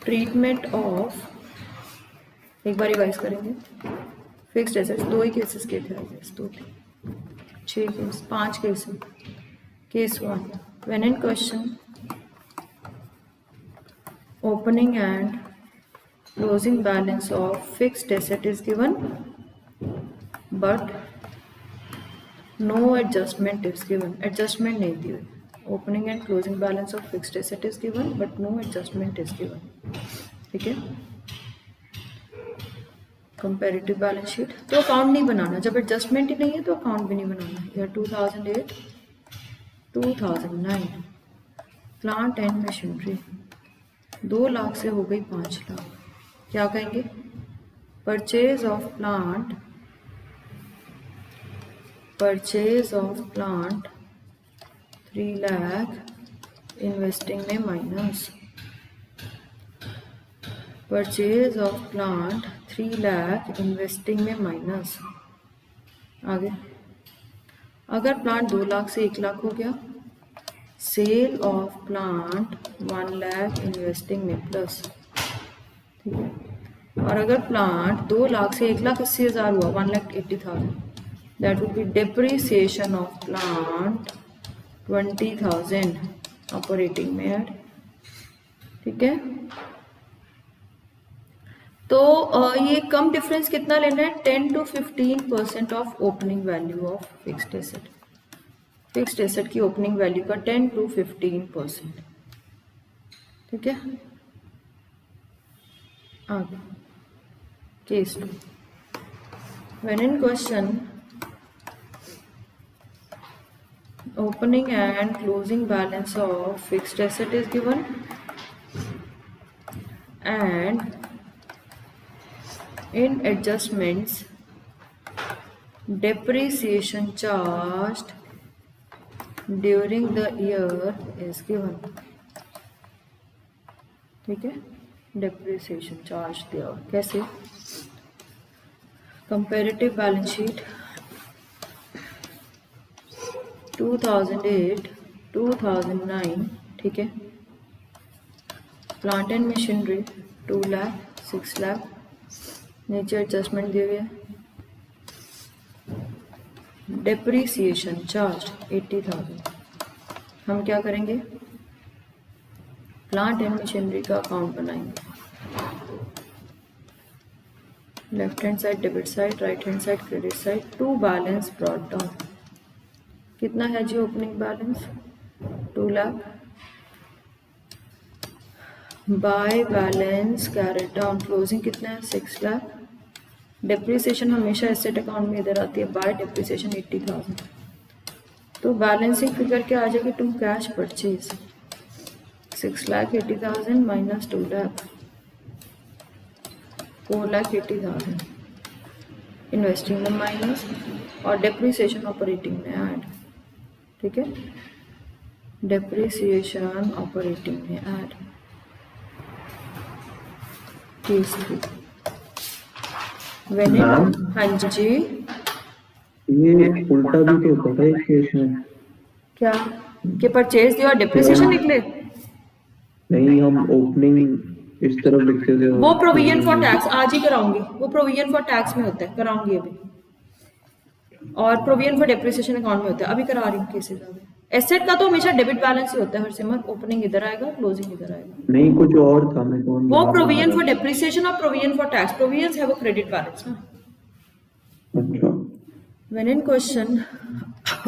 Treatment of, एक बार revise करेंगे, fixed assets, 2 ही cases के थे, 6 case, 5 case. Case 1, when in question opening and closing balance of fixed asset is given but no adjustment is given, adjustment नहीं दी हुई। opening and closing balance of fixed asset is given but no adjustment is given, ठीक है। Comparative balance sheet, तो account नहीं बनाना, जब adjustment ही नहीं है तो अकाउंट भी नहीं बनाना। Year 2008 2009 plant and machinery 2 lakh से हो गई 5 लाख, क्या कहेंगे? Purchase of plant 3 lakh investing में माइनस, purchase of plant 3 lakh investing में माइनस। आगे, अगर प्लांट 2 लाख से 1 लाख हो गया, sale of plant 1 lakh investing में प्लस, ठीक है। और अगर प्लांट 2 लाख से 1,80,000 हुआ, 1,80,000, that would be depreciation of plant 20,000 operating में ऐड, ठीक है। तो ये कम डिफरेंस कितना लेना है? 10 to 15% of opening value of fixed asset. Fixed asset की ओपनिंग वैल्यू का 10 to 15%, ठीक है। आगे case 2, when in question opening and closing balance of fixed asset is given and in adjustments depreciation charged during the year is given, ठीक है। depreciation charge दिया, कैसे? Comparative balance sheet 2008 2009, ठीक है। Plant and machinery 2 lakh 6 lakh, नीचे adjustment दिए हुए, depreciation charge 80,000। हम क्या करेंगे? प्लांट एंड मशीनरी का अकाउंट बनाएंगे। Left hand side debit side, right hand side credit side, to balance brought down. कितना है जी opening balance? 2 lakh. By balance carried down closing कितना है? 6 लाख। डेप्रिसिएशन हमेशा एसेट अकाउंट में इधर आती है, बाय डेप्रिसिएशन 80,000। तो बैलेंसिंग फिगर क्या आ जाएगी? To cash purchase 6,80,000 minus 2 lakh 4,80,000, investing में माइनस और डेप्रिसिएशन ऑपरेटिंग में ऐड, ठीक है। डेप्रिसिएशन ऑपरेटिंग में ऐड। केस 3, हाँ जी, ये उल्टा भी तो होता है इस केस में। क्या कि परचेज दिया और डेप्रिसिएशन निकले? नहीं, हम ओपनिंग इस तरफ लिखते थे। वो प्रोविजन फॉर टैक्स आज ही कराऊंगी, वो प्रोविजन फॉर टैक्स में होता है, कराऊंगी अभी। और प्रोविजन फॉर डेप्रिसिएशन अकाउंट में होता है, अभी करा रही हूँ केसेस। एसेट का तो हमेशा डेबिट बैलेंस ही होता है हर सिमर, ओपनिंग इधर आएगा, क्लोजिंग इधर आएगा। नहीं, कुछ और था, मैं कौन वो प्रोविजन फॉर डेप्रिसिएशन और प्रोविजन फॉर टैक्स, प्रोविजन है वो क्रेडिट बैलेंस ना। अच्छा, when in question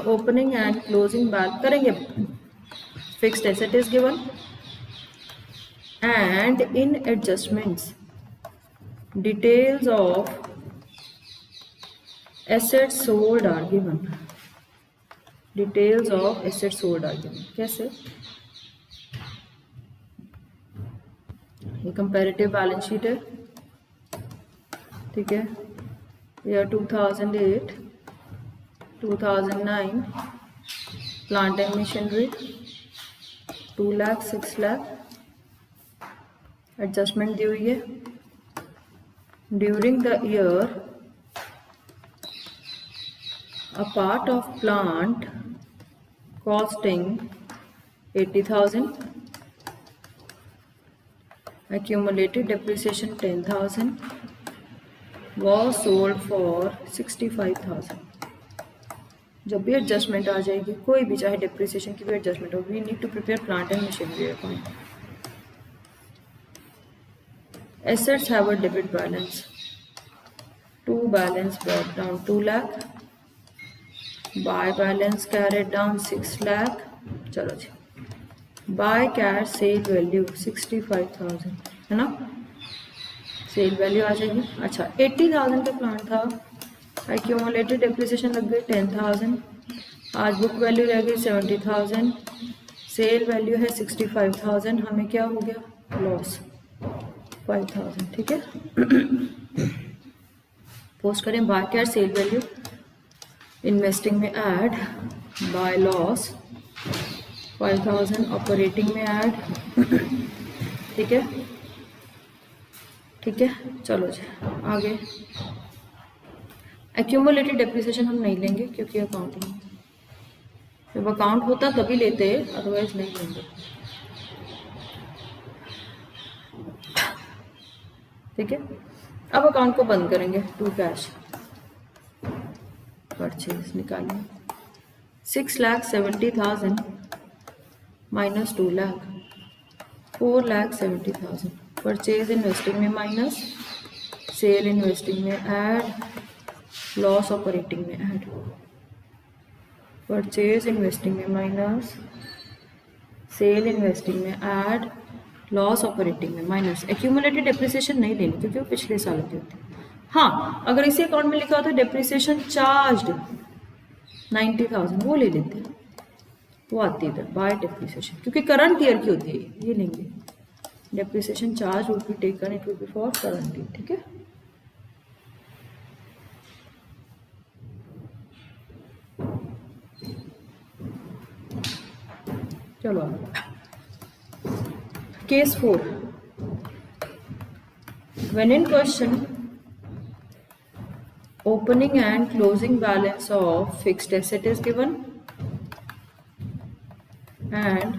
opening and closing balance करेंगे, fixed asset is given and in adjustments details of assets sold are given, details of assets sold are given। कैसे? ये comparative balance sheet है, ठीक है। Year 2008 2009 plant and machinery 2 lakh 6 lakh, adjustment दी हुई है। During the year a part of plant costing 80,000 accumulated depreciation 10,000 was sold for 65,000. जब भी एडजस्टमेंट आ जाएगी, कोई भी चाहे डिप्रिसिएशन की भी एडजस्टमेंट हो, we need to prepare plant and machinery account. Assets have a debit balance. To balance brought down 2 lakh. Buy balance carried down 6 lakh. चलो जी. Buy cash sale value 65,000 है ना. सेल वैल्यू आ जाएगी. अच्छा 80,000 का plan था, accumulated depreciation लग गई 10,000, आज बुक वैल्यू रह गई 70,000, सेल वैल्यू है 65,000, हमें क्या हो गया लॉस 5,000. ठीक है. पोस्ट करें by cash sale value, investing में ऐड, बाय लॉस 5,000, ऑपरेटिंग में ऐड. ठीक है. ठीक है. चलो जी आगे. एक्यूमुलेटेड डेप्रिसिएशन हम नहीं लेंगे क्योंकि अकाउंटिंग, जब अकाउंट होता तभी लेते, अदरवाइज नहीं लेंगे. ठीक है. अब अकाउंट को बंद करेंगे. टू कैश परचेज निकालें. 6,70,000 माइनस 2 लाख, 4,70,000. परचेज इन्वेस्टिंग में माइनस, सेल इन्वेस्टिंग में ऐड, लॉस ऑपरेटिंग में ऐड. परचेज इन्वेस्टिंग में माइनस, सेल इन्वेस्टिंग में ऐड, लॉस ऑपरेटिंग में माइनस. एक्यूमुलेटेड डेप्रिसिएशन नहीं लेनी क्योंकि वो पिछले सालों की होती है. हाँ अगर इसी अकाउंट में लिखा होता है डेप्रिसिएशन चार्ज्ड 90,000, वो ले लेते हैं, वो आती है इधर बाय डेप्रिसिएशन, क्योंकि करंट ईयर की होती है, ये लेंगे. Depreciation charge would be taken, it will be for current year. ठीक है. चलो case 4. When in question, opening and closing balance of fixed asset is given and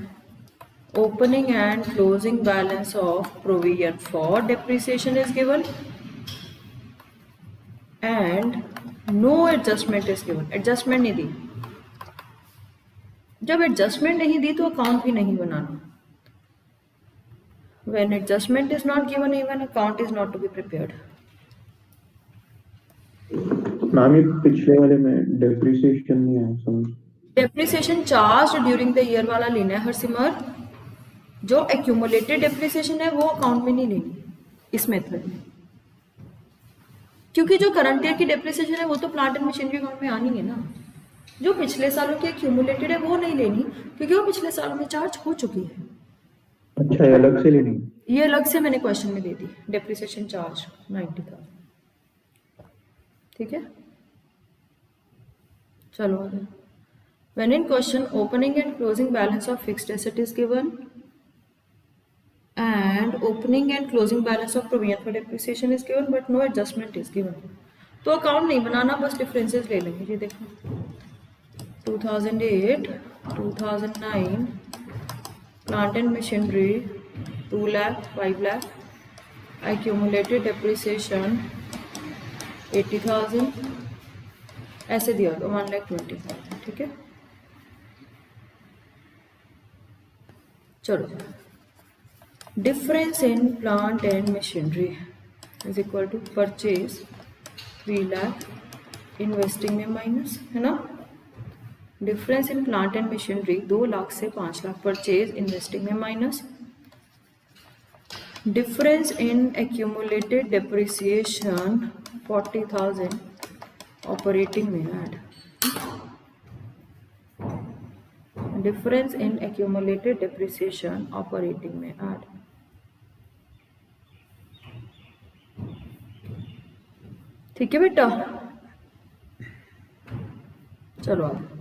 opening and closing balance of provision for depreciation is given and no adjustment is given. Adjustment नहीं दी. जब adjustment नहीं दी तो account भी नहीं बनाना. When adjustment is not given, even account is not to be prepared. Ma'am ये पिछले वाले में डेप्रिसिएशन नहीं है समझ. Depreciation charge during the year वाला लेना है हर सिमर. जो एक्यूमुलेटेड डेप्रिसिएशन है वो अकाउंट में नहीं लेनी इस मेथड में, क्योंकि जो करंट ईयर की डेप्रिसिएशन है वो तो प्लांट एंड मशीनरी अकाउंट में आनी है ना. जो पिछले सालों की एक्यूमुलेटेड है वो नहीं लेनी क्योंकि वो पिछले सालों में चार्ज हो चुकी है. अच्छा ये अलग से लेनी. ये अलग से मैंने क्वेश्चन में दे दी. Depreciation charge 90,000. ठीक है. चलो आगे. When in question, opening and closing balance of fixed asset is given and opening and closing balance of provision for depreciation is given but no adjustment is given. तो account नहीं बनाना, बस differences ले लेंगे. ये देखो 2008, 2009 plant and machinery 2 lakh, 5 lakh, accumulated depreciation 80,000, ऐसे दिया होगा 1,20,000. ठीक है. चलो difference in plant and machinery is equal to purchase 3 lakh, investing में माइनस है ना. Difference in plant and machinery 2 lakh से 5 लाख, परचेज इन्वेस्टिंग में minus. Difference in accumulated depreciation 40,000, operating में add. Difference in accumulated depreciation operating में ऐड. ठीक है बेटा. चलो आगे.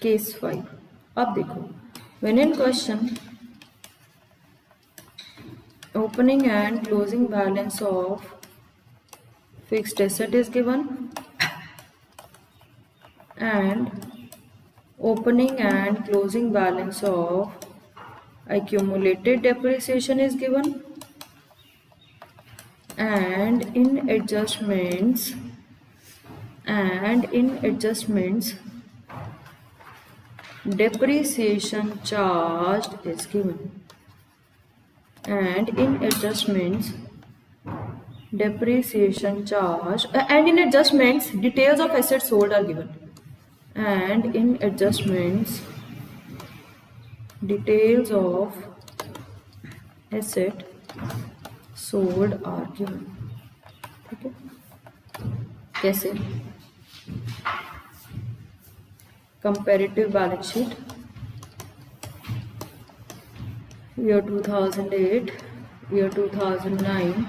केस 5. अब देखो when in question opening and closing balance of fixed asset is given and opening and closing balance of accumulated depreciation is given, and in adjustments depreciation charged is given, and in adjustments depreciation charge and in adjustments details of assets sold are given, and in adjustments details of asset sold are given. ठीक है, कैसे? Comparative balance sheet year 2008, year 2009,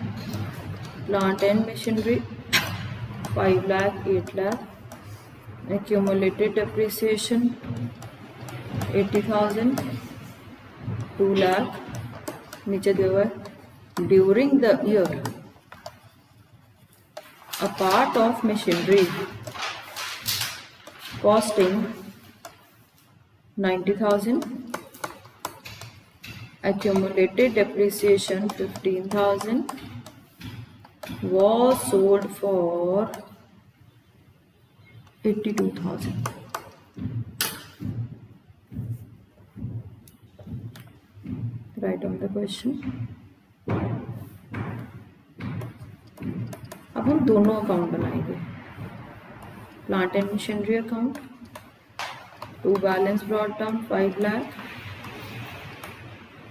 plant and machinery 5 lakh, 8 lakh, accumulated depreciation 80,000, 2 lakh, नीचे दिया हुआ है during the year a part of machinery costing 90,000, accumulated depreciation 15,000 was sold for 82,000. Write down the question. अब हम दोनों अकाउंट बनाएंगे, plant and machinery account, to balance brought down 5 lakh,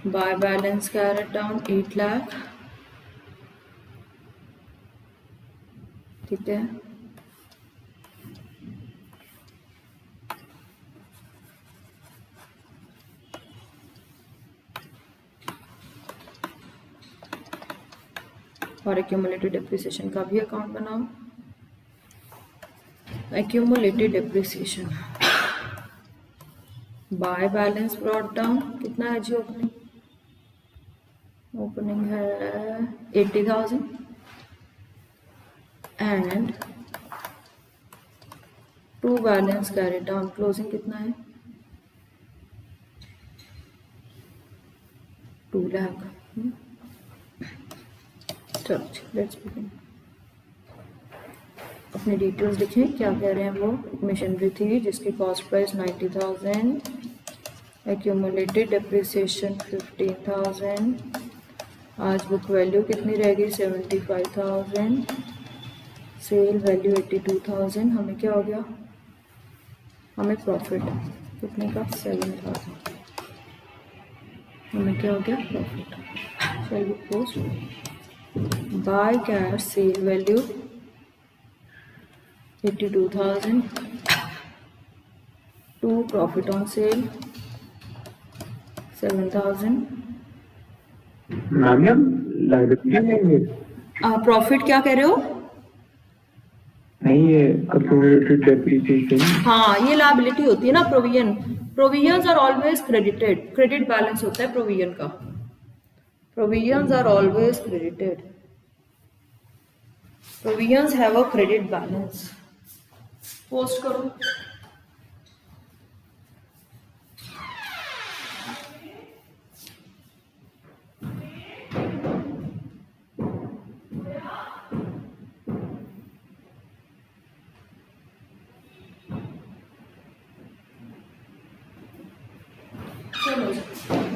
by balance carried down 8 lakh, ठीक है। और एक्यूमुलेटेड डेप्रिसिएशन का भी account बनाओ। Accumulated depreciation by balance brought down कितना है जी? ओपनिंग है 80,000 and to balance carry down closing कितना है? 2 लाख। चलो लेट्स बिगिन। अपने डिटेल्स लिखें, क्या कह रहे हैं वो। मशीनरी थी जिसकी कॉस्ट प्राइस 90,000, एक्यूमुलेटेड डेप्रिसिएशन 15,000, आज बुक वैल्यू कितनी रह गई? 75,000, सेल वैल्यू 82,000। हमें क्या हो गया? हमें प्रॉफिट कितने का? 7,000। हमें क्या हो गया? Profit. Shall be post by cash sale value 82,000 to profit on sale 7,000। Ma'am liability लेंगे? प्रॉफिट क्या कह रहे हो? नहीं, ये accumulated depreciation। हाँ, ये लायबिलिटी होती है ना, provision. Provisions are always credited, credit balance होता है प्रोविजन का। Provisions are always credited, provisions have a credit balance. Post करो।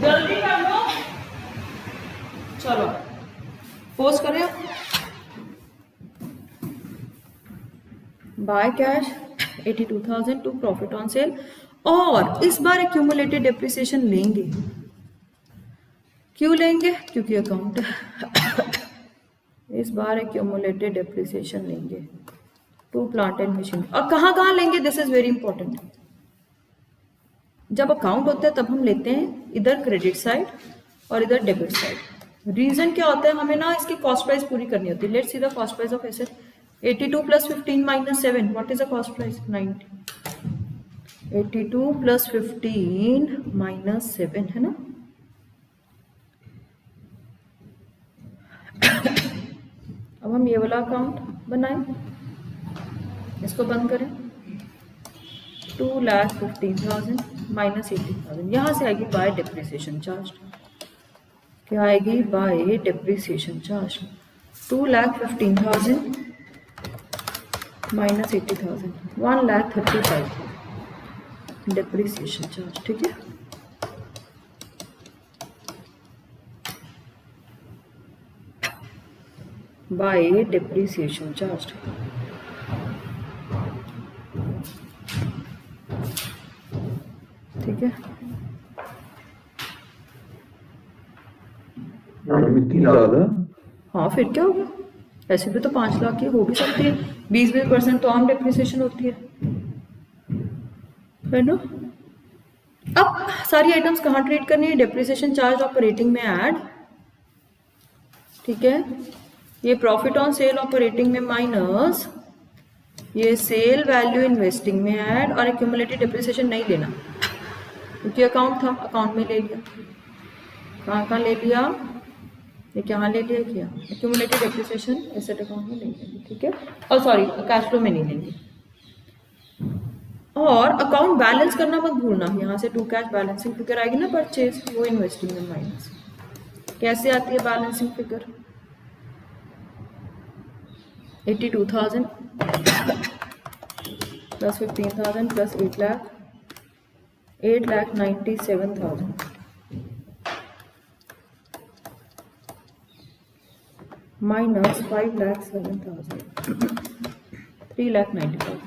जल्दी कर लो, चलो पोस्ट करें। By cash 82,000 to profit on sale, और इस बार एक्यूमुलेटेड डेप्रिसिएशन लेंगे। क्यों लेंगे? क्योंकि अकाउंट इस बार एक्यूमुलेटेड डेप्रिसिएशन लेंगे टू प्लांट एंड मशीन। और कहाँ लेंगे? This is very important. जब अकाउंट होता है तब हम लेते हैं इधर क्रेडिट साइड और इधर डेबिट साइड। रीजन क्या होता है? हमें ना इसकी कॉस्ट प्राइस पूरी करनी होती है। Let's see the cost price of asset 82 plus 15 minus 7, what is the cost price? 90। 82 plus 15 minus 7 है ना। अब हम ये वाला अकाउंट बनाएं, इसको बंद करें। 2,15,000 माइनस 80,000, यहाँ से आएगी बाय डेप्रिसिएशन चार्ज। क्या आएगी? Bye depreciation charge. 2,15,000 minus 80,000, 1,35,000 depreciation charge. ठीक है, बाय डेप्रिसिएशन चार्ज। ठीक है, इतनी ज्यादा? हाँ फिर क्या होगा, ऐसे भी तो 5 लाख की हो भी सकती है, 20% तो आम डेप्रिसिएशन होती है ना। अब सारी आइटम्स कहाँ ट्रीट करनी है? डेप्रिसिएशन चार्ज ऑपरेटिंग में ऐड। ठीक है, ये प्रॉफिट ऑन सेल ऑपरेटिंग में माइनस, ये सेल वैल्यू इन्वेस्टिंग में ऐड, और एक्यूमुलेटेड डेप्रिसिएशन नहीं लेना क्योंकि अकाउंट था, अकाउंट में ले लिया। कहाँ ले लिया? ये क्या ले लिया? किया एक्यूमुलेटेड डेप्रिसिएशन एसेट अकाउंट में ले लेंगे। ठीक है, और सॉरी कैश फ्लो में नहीं लेंगे। और अकाउंट बैलेंस करना मत भूलना, यहाँ से टू कैश बैलेंसिंग फिगर आएगी ना परचेज, वो इन्वेस्टिंग में माइनस। कैसे आती है balancing figure? 82,000 plus 15,000 plus 8 lakh, 8,97,000 minus 5,07,000, 3,90,000।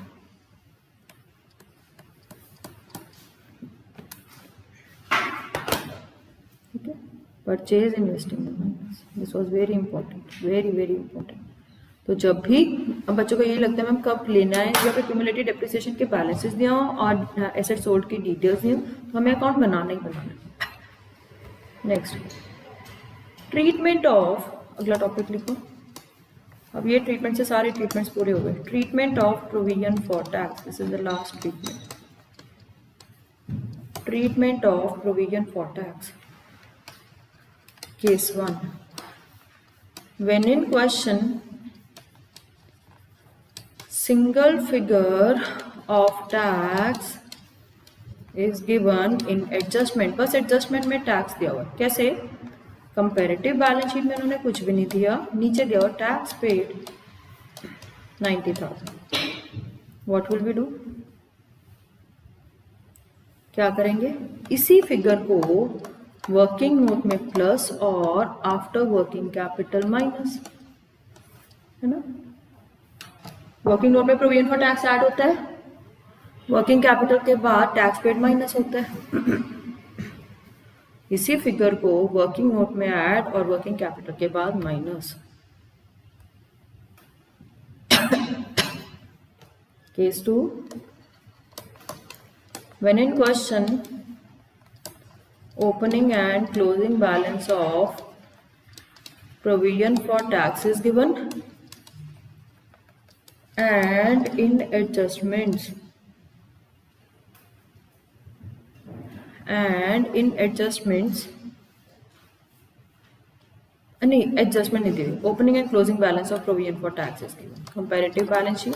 ठीक है, परचेज इन्वेस्टिंग में minus, this was very important, very very important. तो जब भी अब बच्चों को ये लगता है मैम कब लेना है, जब एक्यूमुलेटेड डेप्रिसिएशन के बैलेंसेस दिया हो और एसेट सोल्ड की डिटेल्स दी हो, तो हमें account banana he banana. Next, treatment of, अगला टॉपिक लिखो। अब ये ट्रीटमेंट से सारे ट्रीटमेंट्स पूरे हो गए। Treatment of provision for tax, this is the last treatment. Treatment of provision for tax, case 1, when in question single figure of tax is given in adjustment, बस एडजस्टमेंट में टैक्स दिया हुआ। कैसे? कंपैरेटिव बैलेंस शीट में उन्होंने कुछ भी नहीं दिया, नीचे दिया हुआ tax paid 90,000। What will we do? क्या करेंगे? इसी फिगर को वर्किंग नोट में प्लस और आफ्टर वर्किंग कैपिटल माइनस, है ना। वर्किंग नोट में प्रोविजन फॉर टैक्स ऐड होता है, वर्किंग कैपिटल के बाद टैक्स पेड माइनस होता है। इसी फिगर को वर्किंग नोट में ऐड और वर्किंग कैपिटल के बाद minus. Case 2, when in question opening and closing balance of provision for tax is given and in adjustments नहीं, एडजस्टमेंट नहीं दी, opening and closing balance of provision for tax is given. Comparative balance sheet,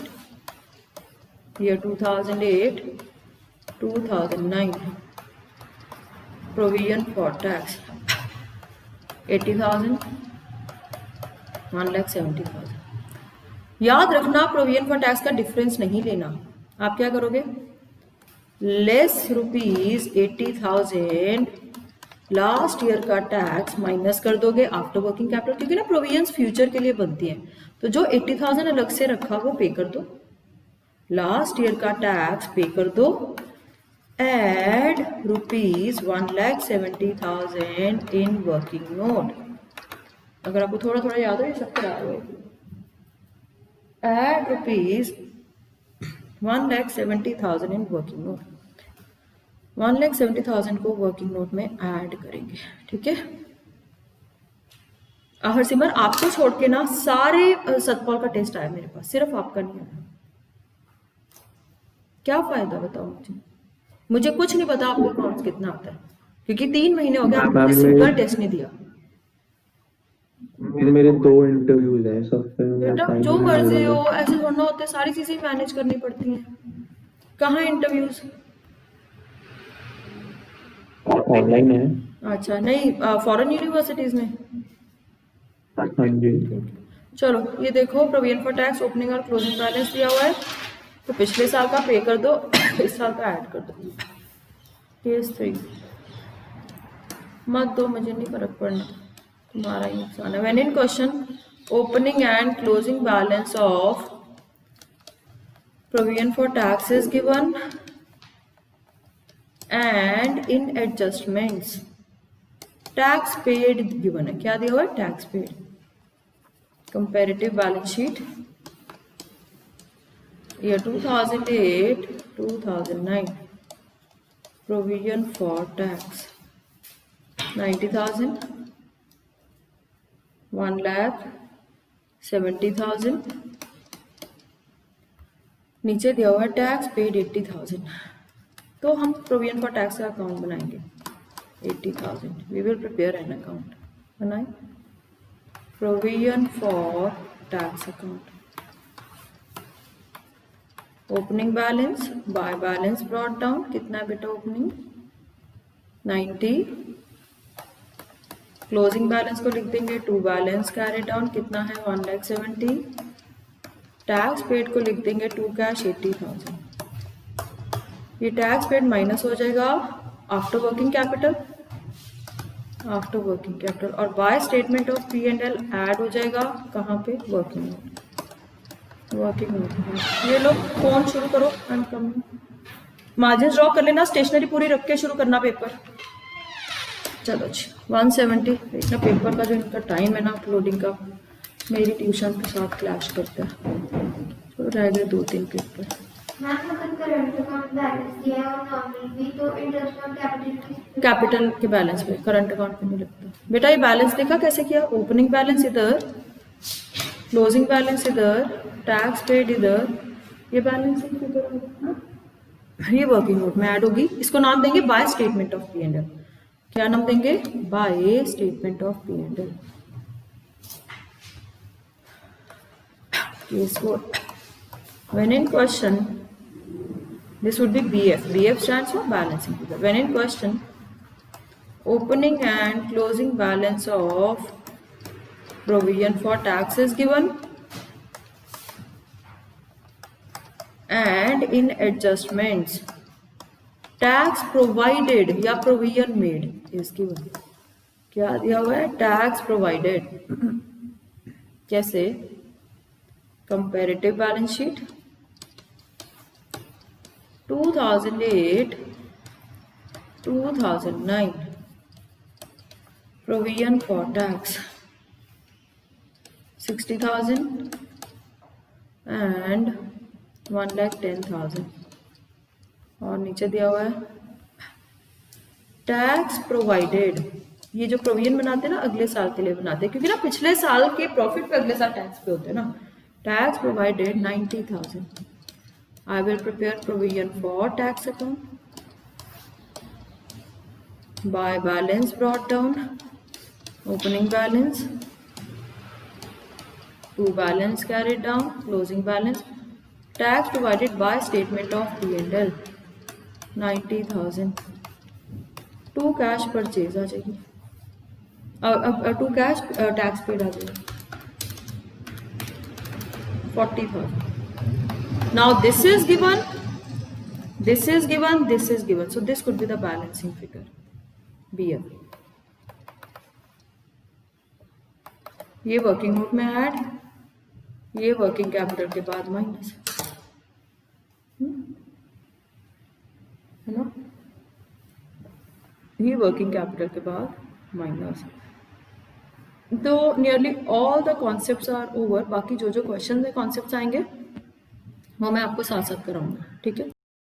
year 2008 2009, provision for tax 80,000, 1,70,000। याद रखना provision for tax का difference नहीं लेना। आप क्या करोगे? लेस रुपीज 80,000 लास्ट ईयर का टैक्स माइनस कर दोगे आफ्टर वर्किंग कैपिटल, क्योंकि ना प्रोविजंस फ्यूचर के लिए बनती हैं। तो जो 80,000 अलग से रखा वो पे कर दो, लास्ट ईयर का टैक्स पे कर दो, add rupees 1,70,000 in working note. अगर आपको थोड़ा थोड़ा याद हो, ये सब करा रहे हो, add rupees 1,70,000 in working note. 1,70,000 को वर्किंग नोट में ऐड करेंगे। ठीक है, हरसिमर आपको छोड़ के ना सारे सतपाल का टेस्ट आया मेरे पास, सिर्फ आपका नहीं आया। क्या फायदा बताओ मुझे कुछ नहीं पता आपको अकाउंट्स कितना आता है, क्योंकि 3 महीने हो गए आपने सिंगल टेस्ट नहीं दिया। मेरे 2 इंटरव्यूज हैं सब, बेटा जो मर्जी हो, ऐसे थोड़ा होता है, सारी चीजें मैनेज करनी पड़ती हैं। कहाँ इंटरव्यूज? ऑनलाइन है। अच्छा, नहीं फॉरेन यूनिवर्सिटीज में। हाँ जी। चलो ये देखो, प्रोविजन फॉर टैक्स ओपनिंग और क्लोजिंग बैलेंस दिया हुआ है, तो पिछले साल का पे कर दो, इस साल का ऐड कर दो। केस 3 मत दो, मुझे नहीं फर्क पड़ना, तुम्हारा ही नुकसान है। When in question opening and closing balance of provision for tax is given and in adjustments tax paid given है। क्या दिया हुआ है? Tax paid. Comparative balance sheet year 2008 2009 provision for tax 90,000 1,70,000 नीचे दिया हुआ है टैक्स पेड 80,000। तो हम प्रोविजन फॉर टैक्स का अकाउंट बनाएंगे 80,000। We will prepare an account. बनाए provision for tax account. Opening balance by balance brought down, कितना है बेटा ओपनिंग? 90। क्लोजिंग बैलेंस को लिख देंगे टू बैलेंस कैरी डाउन, कितना है? 1,70,000। टैक्स पेड को लिख देंगे टू कैश 80,000। ये टैक्स पेड माइनस हो जाएगा after working capital, after working capital, और by statement of P and L add हो जाएगा कहाँ पे? Working note. वर्किंग नोट ये लोग फोन शुरू करो, मार्जिन ड्रॉ कर लेना, स्टेशनरी पूरी रख के शुरू करना पेपर। चलो जी 170। इतना पेपर का जो इनका टाइम है ना अपलोडिंग का, मेरी ट्यूशन के साथ क्लैश करता है। तो रह गए 2-3 पेपर। कैपिटल के बैलेंस पे, करंट अकाउंट पे नहीं लगता बेटा। ये बैलेंस देखा कैसे किया? ओपनिंग बैलेंस इधर, क्लोजिंग बैलेंस इधर, टैक्स पेड इधर, ये बैलेंस इधर होगा, ये वर्किंग नोट में ऐड होगी। इसको नाम देंगे bye statement of P and L. क्या नाम देंगे? Bye statement of P and L. Case 4 when in question, this would be BF. BF stands for balancing figure. When in question, opening and closing balance of provision for tax is given and in adjustments tax provided या provision made is given. क्या दिया हुआ है? tax provided। कैसे? comparative balance sheet 2008 2009 provision for tax 60,000 and 1,10,000। और नीचे दिया हुआ है टैक्स प्रोवाइडेड। ये जो प्रोविजन बनाते हैं ना अगले साल के लिए बनाते हैं, क्योंकि ना पिछले साल के प्रॉफिट पे अगले साल टैक्स पे होते हैं ना। Tax provided 90,000। I will prepare provision for tax account by balance brought down, opening balance, to balance carried down, closing balance, tax provided by statement of P&L 90,000, to cash purchase आ जाएगी, to cash tax paid आ जाएगी 40,000. Now this is given, this is given, this is given. So this could be the balancing figure, BF. ये working note में add, ये working capital के बाद minus, है ना? ये वर्किंग कैपिटल के बाद माइनस। तो nearly all the concepts are over. बाकी जो जो क्वेश्चन में कॉन्सेप्ट्स आएंगे वो मैं आपको साथ साथ कराऊंगा, ठीक है?